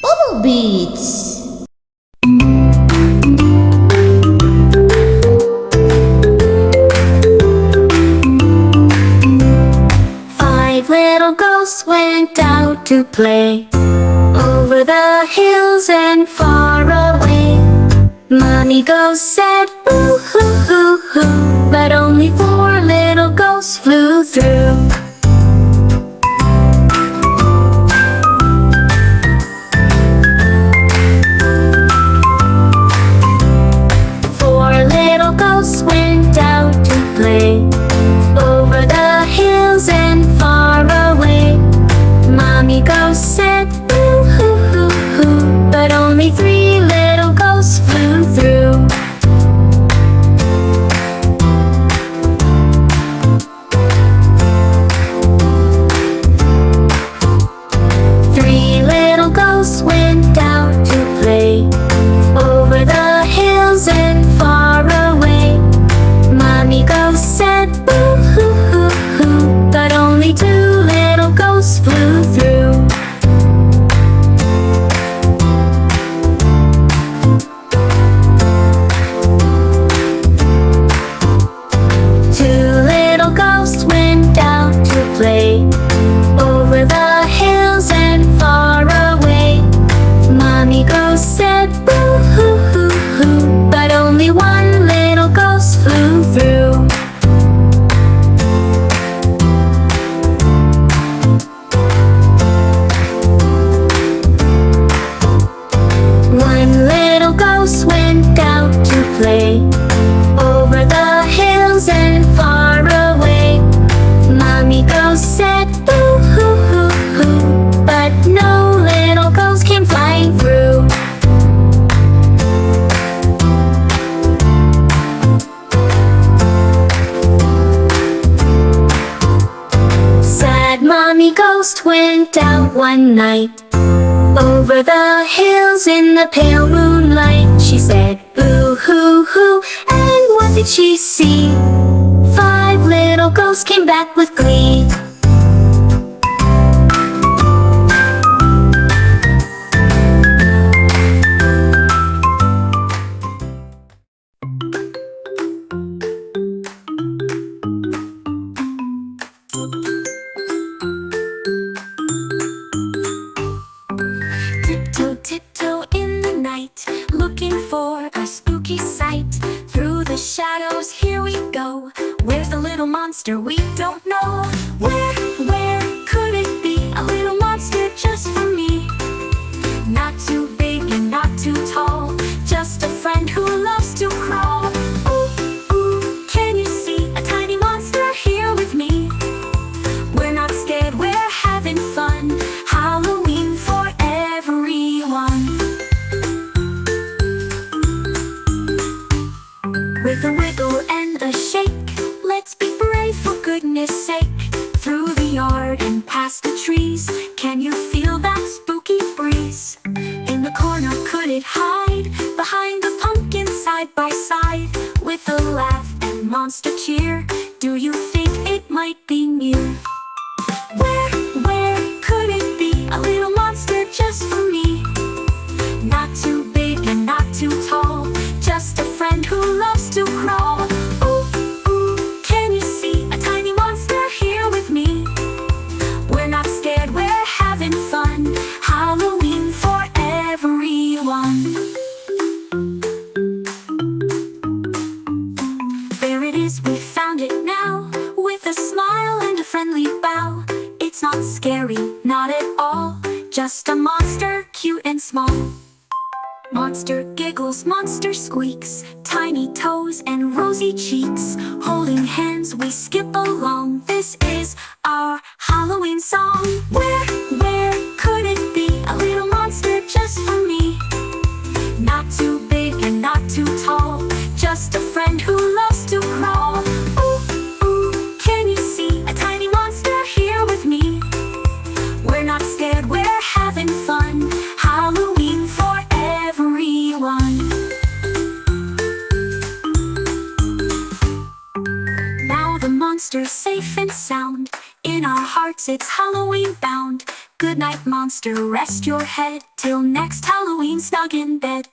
Bubble Beats. Five little ghosts went out to play over the hills and far away. Mommy ghost said, "Ooh, hoo, hoo, hoo," but only four little ghosts flew through. Four little ghosts went out to play over the hills and far away. Mommy ghost said, "Ooh, hoo, hoo, hoo," but only three little ghosts flew through. Three little ghosts went out to play over the hills and far away. Mommy ghost said, "Boo, hoo, hoo, hoo," but only two little ghosts flew through. Two little ghosts went out to play over the hills and far away. Mommy ghost said, "Boo, hoo, hoo, hoo," but only one little ghost flew through. One little ghost went out to play over the hills and far away. Mommy ghost said, "Boo, hoo, hoo, hoo," but no little ghost came flying through. Sad mommy ghost went out one night over the hills in the pale moonlight. She said, "Boo, hoo, hoo," and what did she see? Five little ghosts came back with glee. Tiptoe, tiptoe in the night, looking for a spooky sight. Through the shadows, here we go. Where's the little monster we don't know? Where could it be? A little monster just for me. Not too big and not too tall, just a friend who loves to crawl. Ooh, ooh, can you see a tiny monster here with me? We're not scared, we're having fun. Halloween for everyone. With a wiggle and a shake, let's be brave for goodness sake. Through the yard and past the trees, can you feel that spooky breeze? In the corner, could it hide? Behind the pumpkin side by side, with a laugh and monster cheer, do you think it might be near? Where could it be? A little monster just for me. Not too big and not too tall, just a friend who loves to crawl. Ooh, ooh, can you see a tiny monster here with me? We're not scared, we're having fun. Halloween for everyone. There it is, we found it now, with a smile and a friendly bow. It's not scary, not at all, just a monster, cute and small. Monster giggles, monster squeaks, tiny toes and rosy cheeks. Holding hands, we skip along. This is our Halloween song. Where could it be? A little monster just for me. Not too big and not too tall, just a friend who loves to crawl. Ooh, ooh, can you see a tiny monster here with me? We're not scared, we're having fun. Halloween for everyone. Now the monster's safe and sound. In our hearts it's Halloween bound. Good night, monster, rest your head till next Halloween, snug in bed.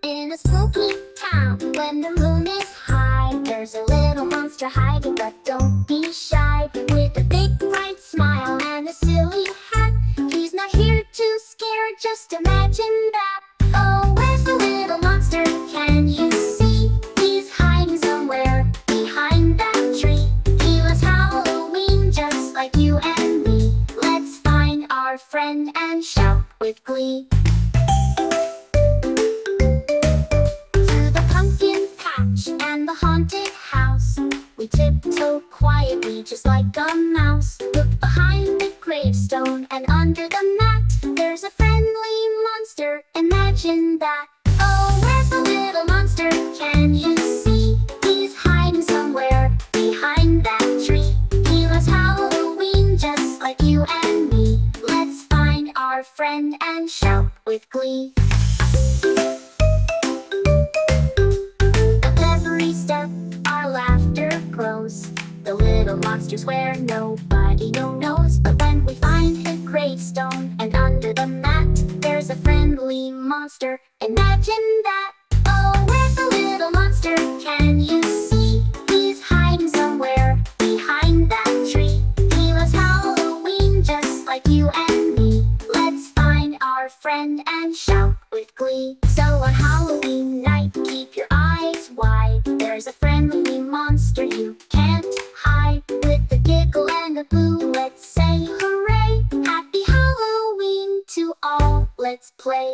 In a spooky town, when the moon is high, there's a little monster hiding, but don't be shy. With a big bright smile and a silly hat, he's not here to scare, just imagine that. Oh, where's the little monster? Can you see? He's hiding somewhere behind that tree. He loves Halloween just like you and me. Let's find our friend and shout with glee. And the haunted house, we tiptoe quietly just like a mouse. Look behind the gravestone and under the mat, there's a friendly monster, imagine that. Oh, where's the little monster? Can you see? He's hiding somewhere behind that tree. He loves Halloween just like you and me. Let's find our friend and shout with glee. Step, our laughter grows. The little monster's where nobody knows. But when we find the gravestone and under the mat, there's a friendly monster, imagine that. Oh, where's the little monster? Can you see? He's hiding somewhere behind that tree. He loves Halloween just like you and me. Let's find our friend and shout with glee. So on Halloween night, keep your eyes wide. There's a friendly monster you can't hide. With a giggle and a boo, let's say hooray. Happy Halloween to all, let's play.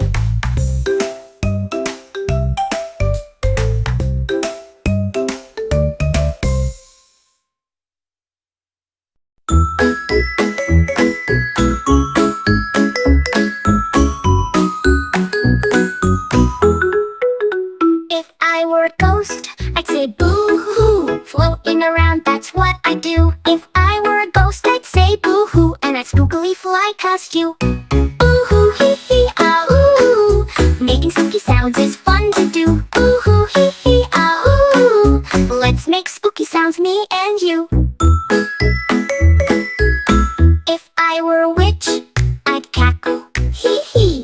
If I were a ghost, I'd say boo-hoo, floating around, that's what I do. If I were a ghost, I'd say boo-hoo, and I'd spookily fly past you. Boo-hoo, hee-hee, ah-ooh, making spooky sounds is fun to do. Boo-hoo, hee-hee, ah-ooh, let's make spooky sounds, me and you. If I were a witch, I'd cackle, hee-hee,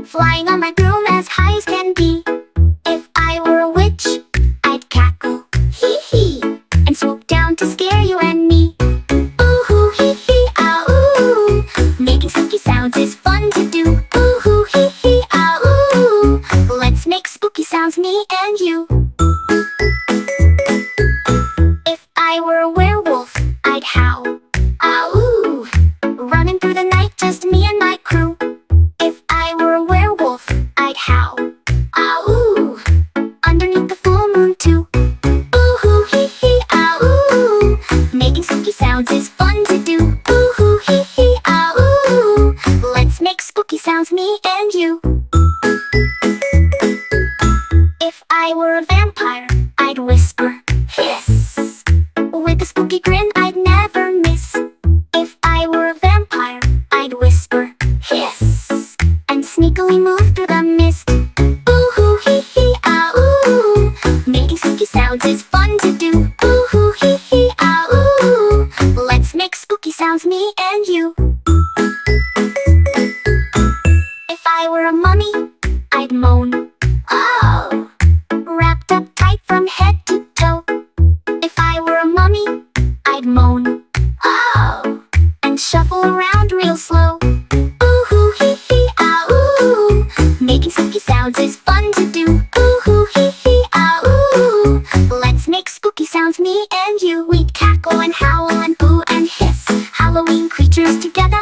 flying on my broom as high as can be. If I were a witch, I'd cackle, hee-hee, and swoop down to scare you and me. Ooh-hoo, hee-hee, ah-ooh, making spooky sounds is fun to do. Ooh-hoo, hee-hee, ah-ooh, let's make spooky sounds, me and you. If I were a werewolf, I'd howl, ah-ooh, running through the night, just me and my crew. If I were a werewolf, I'd howl, ah-ooh, underneath the full moon too. Ooh-hoo, hee-hee, ah-ooh, making spooky sounds is fun to do. Ooh-hoo, hee-hee, ah-ooh, let's make spooky sounds, me and you. If I were a vampire, I'd whisper, hiss, with a spooky grin I'd never miss. If I were a vampire, I'd whisper, hiss, and sneakily move through the mist. Ooh-hoo, hee-hee, ah-ooh, making spooky sounds is fun to do. Ooh-hoo, hee-hee, ah-ooh, let's make spooky sounds, me and you. If I were a mummy, I'd moan, oh, wrapped up tight from head to toe. If I were a mummy, I'd moan, oh, and shuffle around real slow. Ooh-hoo, hee-hee, ah-ooh, making spooky sounds is fun to do. Ooh-hoo, hee-hee, ah-ooh, let's make spooky sounds, me and you. We'd cackle and howl and boo and hiss, Halloween creatures together